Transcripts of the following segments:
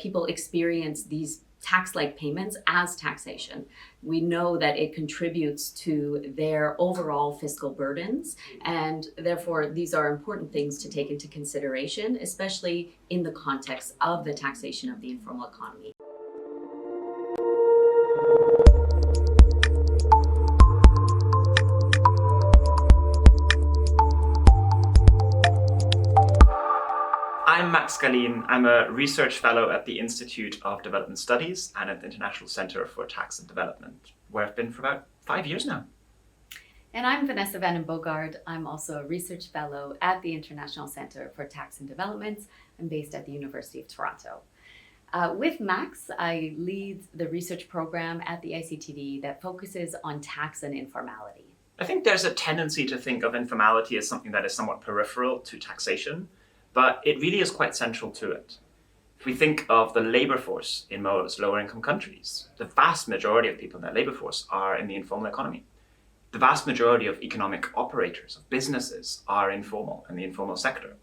people experience these tax-like payments as taxation. We know that it contributes to their overall fiscal burdens, and therefore these are important things to take into consideration, especially in the context of the taxation of the informal economy. I'm Max Gallien. I'm a research fellow at the Institute of Development Studies and at the International Center for Tax and Development, where I've been for about 5 years now. And I'm Vanessa Boogaard. I'm also a research fellow at the International Center for Tax and Development. I'm based at the University of Toronto. With Max, I lead the research program at the ICTD that focuses on tax and informality. I think there's a tendency to think of informality as something that is somewhat peripheral to taxation, but it really is quite central to it. If we think of the labor force in most lower income countries, the vast majority of people in that labor force are in the informal economy. The vast majority of economic operators, of businesses, are informal in the informal sector.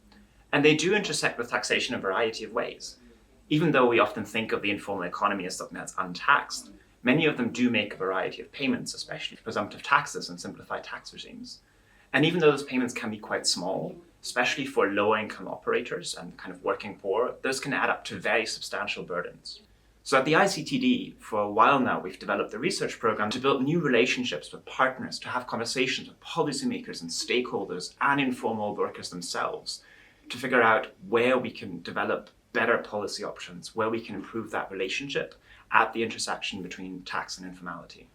And they do intersect with taxation in a variety of ways. Even though we often think of the informal economy as something that's untaxed, many of them do make a variety of payments, especially presumptive taxes and simplified tax regimes. And even though those payments can be quite small, especially for low-income operators and kind of working poor, those can add up to very substantial burdens. So at the ICTD, for a while now, we've developed a research program to build new relationships with partners, to have conversations with policymakers and stakeholders and informal workers themselves, to figure out where we can develop better policy options, where we can improve that relationship at the intersection between tax and informality.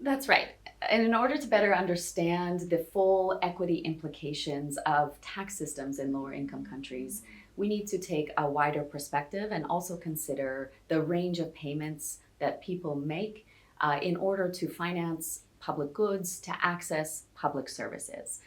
That's right. And in order to better understand the full equity implications of tax systems in lower income countries, we need to take a wider perspective and also consider the range of payments that people make in order to finance public goods, to access public services.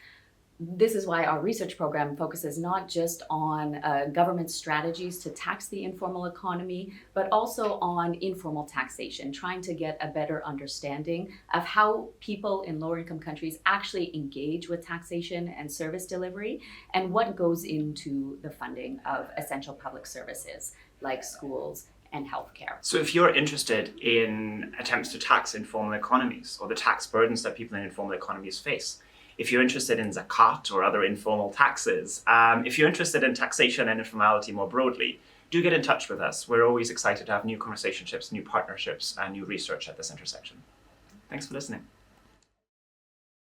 This is why our research program focuses not just on government strategies to tax the informal economy, but also on informal taxation, trying to get a better understanding of how people in lower income countries actually engage with taxation and service delivery, and what goes into the funding of essential public services like schools and healthcare. So if you're interested in attempts to tax informal economies or the tax burdens that people in informal economies face, if you're interested in zakat or other informal taxes, if you're interested in taxation and informality more broadly, do get in touch with us. We're always excited to have new conversationships, new partnerships, and new research at this intersection. Thanks for listening.